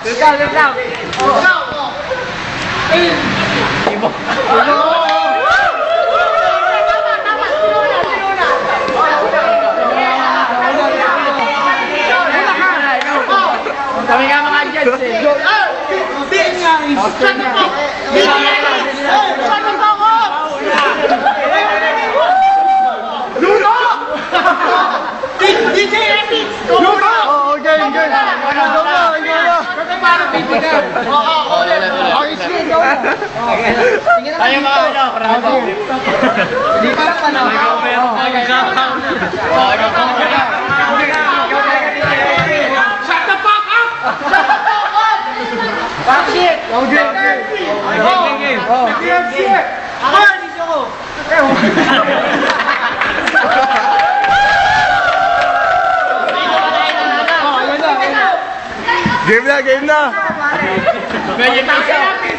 Wait lang. Ibo. Kami nga mga judge eh. Luto! DJ Ethics! Luto! Oo, game. Tayo mga ano, krado. Hindi pa lang panahon. Shut the fuck up! Back shit! Oh, game. Ako, hindi ako. Game na. Medyo tayo.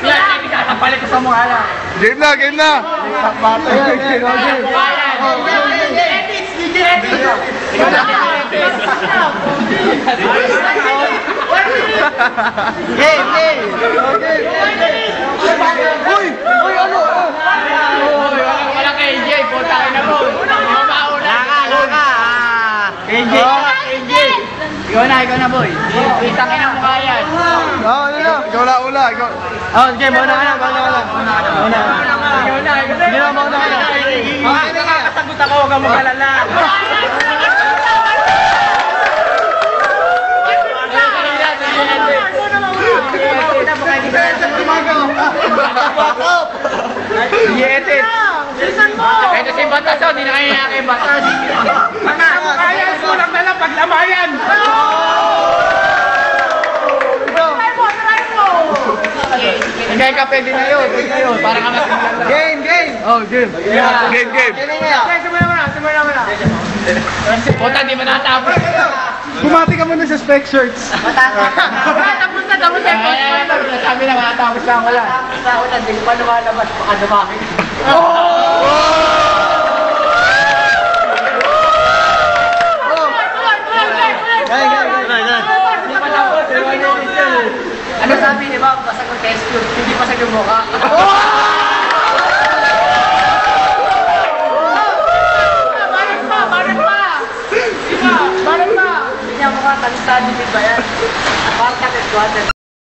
Yan, ikakapalit ko sa mukha lang. Game na. Uy, ano? Walang KJ, punta kayo na po. Laka. KJ. Ikaw na boy. Itangin ang mukha yan. Ikaw na una. Okay, mauna ka na. Hindi na, mauna ka na. Hindi nakakasagot ako, huwag kang mag-alala. Yetit. Ito si Batas, hindi na kaya kay Batas. Kaya sulang na lang paglamayan! Hingay ka pwede na yun. Parang ang Game. Oh, game. Game. Simula muna. Puta, di ba natapos? Bumati ka muna sa spec shirts. Tapos na. Sabi na, matapos lang wala. Hindi ko pa lumalabas. Baka dumaki. Ano sabi ni Ma'am? Basag ang texture, hindi basag yung mukha. Barat pa! Hindi niya mukha, talis-tadi din ba yan? Parang katit-water.